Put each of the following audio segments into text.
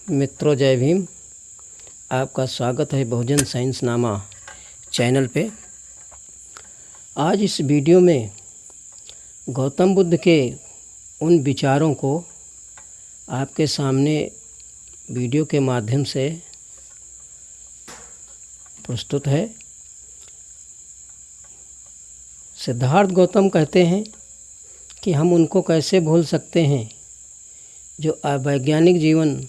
मित्रों, जय भीम। आपका स्वागत है बहुजन साइंस नामा चैनल पे। आज इस वीडियो में गौतम बुद्ध के उन विचारों को आपके सामने वीडियो के माध्यम से प्रस्तुत है। सिद्धार्थ गौतम कहते हैं कि हम उनको कैसे भूल सकते हैं जो अवैज्ञानिक जीवन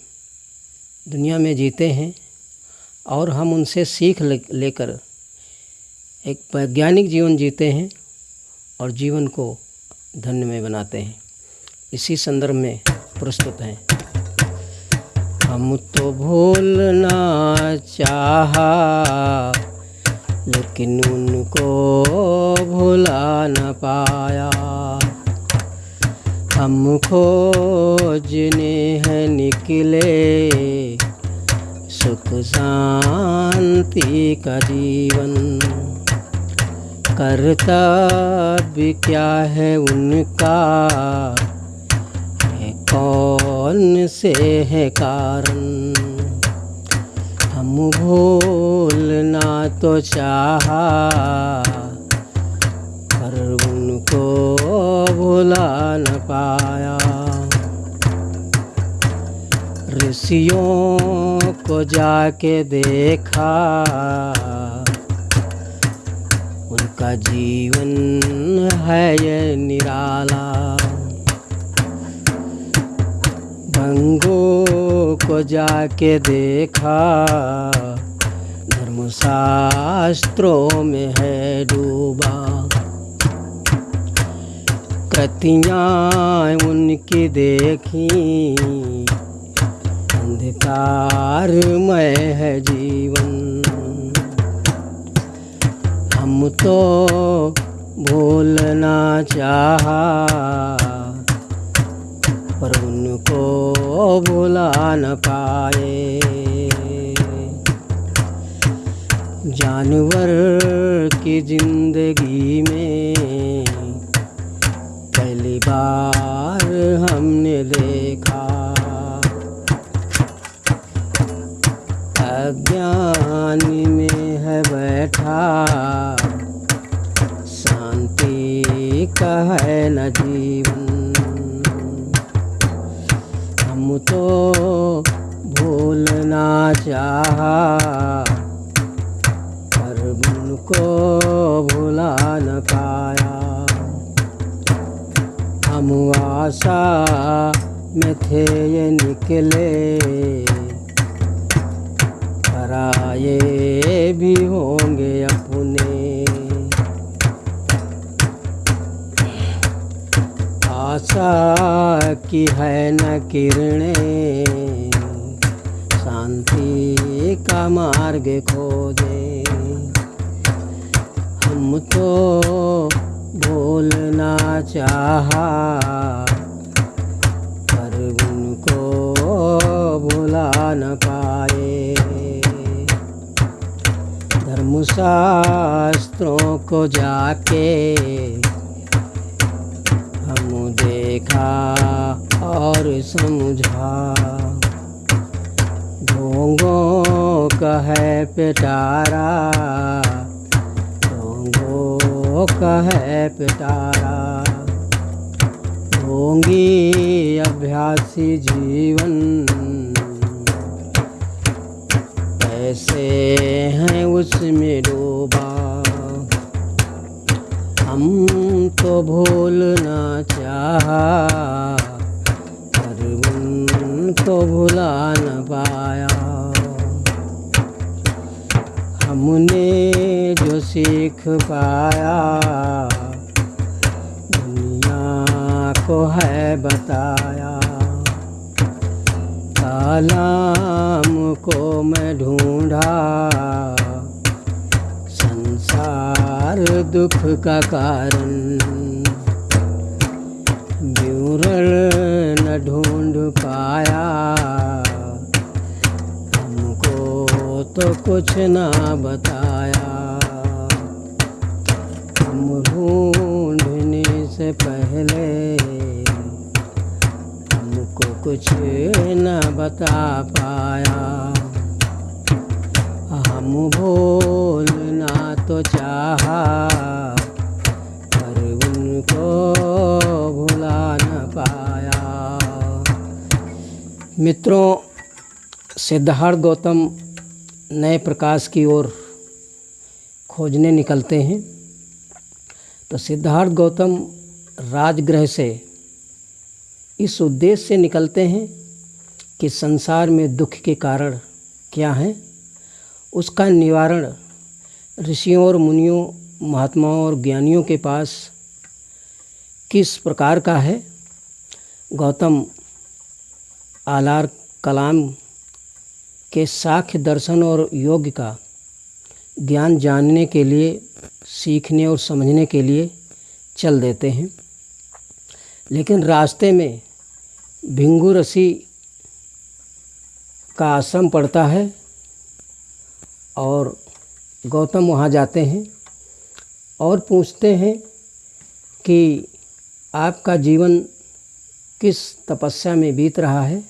दुनिया में जीते हैं, और हम उनसे सीख लेकर एक वैज्ञानिक जीवन जीते हैं और जीवन को धन्यमय बनाते हैं। इसी संदर्भ में प्रस्तुत हैं। हम तो भूलना चाहा लेकिन उनको भुला न पाया। हम खोजने हैं निकले सुख शांति का जीवन। कर्तव्य क्या है उनका, है कौन से है कारण। हम भूलना तो चाहा पर उनको भुला न पाया। ऋषियों को जाके देखा, उनका जीवन है ये निराला। गंगों को जाके देखा, धर्मशास्त्रों में है डूबा। कृतियाँ उनकी देखी, अंधकारमय है जीवन। हम तो भूलना चाहा पर उनको भुला न पाए। जानवर की जिंदगी में पहली बार हमने देखा, अज्ञानी में है बैठा, शांति का है न जीवन। हम तो भूलना चाहा पर उनको भुला न पाया। हम आशा में थे ये निकले, पराये भी होंगे अपने। आशा की है न किरणें, शांति का मार्ग खोजे। हम तो भूलना चाहा पर उनको भुला न पाए। धर्मशास्त्रों को जाके हम देखा और समझा। ढोंगों का है पिटारा, ढोंगों का है पिटारा। ढोंगी अभ्यासी जीवन ऐसे हैं उसमें डूबा। हम तो भूलना चाहा पर उनको भुला न पाया। हमने जो सीख पाया दुनिया को है बताया। कलाम को मैं ढूंढा, संसार दुख का कारण। विवरण न ढूंढ पाया, हमको तो कुछ ना बताया। हम ढूंढने से पहले को कुछ न बता पाया। हम भूलना तो चाहा पर उनको भुला न पाया। मित्रों, सिद्धार्थ गौतम नए प्रकाश की ओर खोजने निकलते हैं। तो सिद्धार्थ गौतम राजगृह से इस उद्देश्य से निकलते हैं कि संसार में दुख के कारण क्या हैं, उसका निवारण ऋषियों और मुनियों, महात्माओं और ज्ञानियों के पास किस प्रकार का है। गौतम आलार कलाम के साख्य दर्शन और योग का ज्ञान जानने के लिए, सीखने और समझने के लिए चल देते हैं। लेकिन रास्ते में भिंगु ऋषि का आश्रम पड़ता है और गौतम वहाँ जाते हैं और पूछते हैं कि आपका जीवन किस तपस्या में बीत रहा है।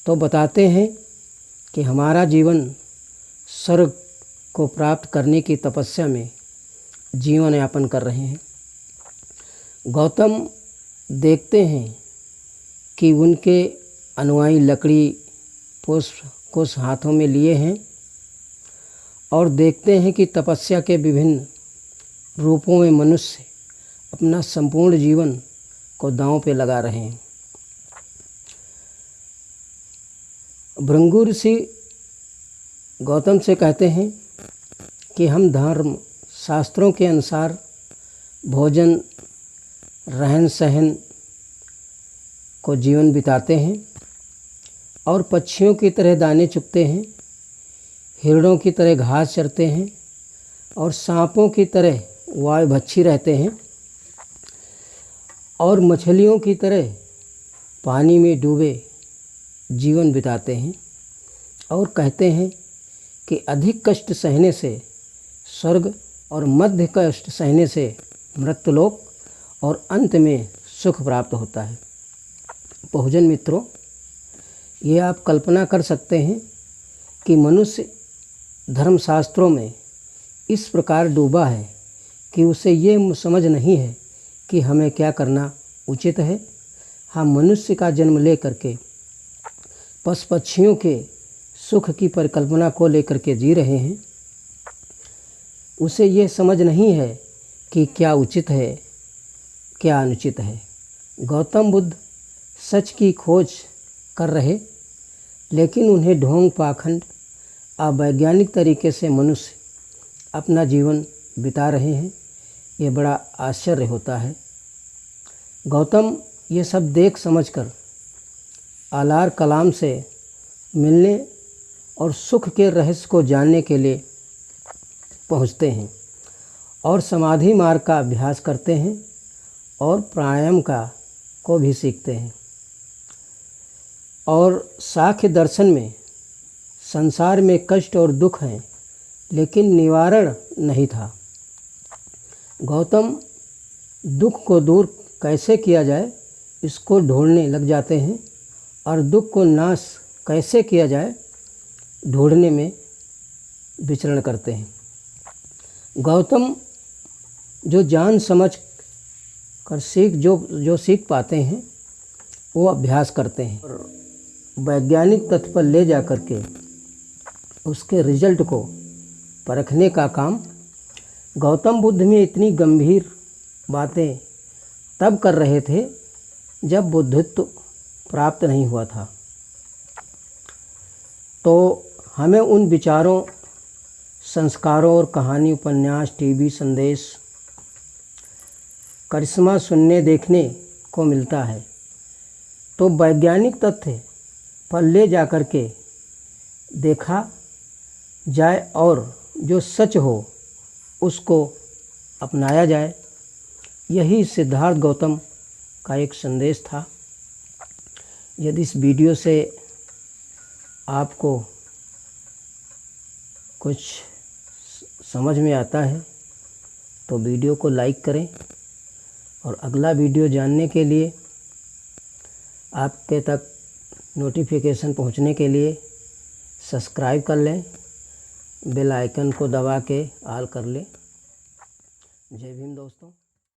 तो बताते हैं कि हमारा जीवन स्वर्ग को प्राप्त करने की तपस्या में जीवन यापन कर रहे हैं। गौतम देखते हैं कि उनके अनुयायी लकड़ी, पुष्प, कुश हाथों में लिए हैं और देखते हैं कि तपस्या के विभिन्न रूपों में मनुष्य अपना संपूर्ण जीवन को दांव पे लगा रहे हैं। भृंगु ऋषि गौतम से कहते हैं कि हम धर्म शास्त्रों के अनुसार भोजन, रहन सहन को जीवन बिताते हैं और पक्षियों की तरह दाने चुगते हैं, हिरणों की तरह घास चरते हैं और सांपों की तरह वायुभक्षी रहते हैं और मछलियों की तरह पानी में डूबे जीवन बिताते हैं। और कहते हैं कि अधिक कष्ट सहने से स्वर्ग और मध्य कष्ट सहने से मृत्युलोक और अंत में सुख प्राप्त होता है। बहुजन मित्रों, ये आप कल्पना कर सकते हैं कि मनुष्य धर्मशास्त्रों में इस प्रकार डूबा है कि उसे ये समझ नहीं है कि हमें क्या करना उचित है। हम मनुष्य का जन्म ले करके पशु पक्षियों के सुख की परिकल्पना को लेकर के जी रहे हैं। उसे ये समझ नहीं है कि क्या उचित है, क्या अनुचित है। गौतम बुद्ध सच की खोज कर रहे, लेकिन उन्हें ढोंग, पाखंड, अवैज्ञानिक तरीके से मनुष्य अपना जीवन बिता रहे हैं। ये बड़ा आश्चर्य होता है। गौतम ये सब देख समझकर आलार कलाम से मिलने और सुख के रहस्य को जानने के लिए पहुँचते हैं और समाधि मार्ग का अभ्यास करते हैं और प्राणायाम को भी सीखते हैं। और साख्य दर्शन में संसार में कष्ट और दुख हैं, लेकिन निवारण नहीं था। गौतम दुख को दूर कैसे किया जाए इसको ढूंढने लग जाते हैं और दुख को नाश कैसे किया जाए ढूंढने में विचरण करते हैं। गौतम जो जान समझ कर जो सीख पाते हैं वो अभ्यास करते हैं और वैज्ञानिक तथ्य पर ले जा कर के उसके रिजल्ट को परखने का काम गौतम बुद्ध में इतनी गंभीर बातें तब कर रहे थे जब बुद्धित्व प्राप्त नहीं हुआ था। तो हमें उन विचारों, संस्कारों और कहानी, उपन्यास, टीवी संदेश, करिश्मा सुनने देखने को मिलता है। तो वैज्ञानिक तथ्य पर ले जा कर के देखा जाए और जो सच हो उसको अपनाया जाए। यही सिद्धार्थ गौतम का एक संदेश था। यदि इस वीडियो से आपको कुछ समझ में आता है तो वीडियो को लाइक करें और अगला वीडियो जानने के लिए आपके तक नोटिफिकेशन पहुंचने के लिए सब्सक्राइब कर लें, बेल आइकन को दबा के ऑल कर लें। जय भीम दोस्तों।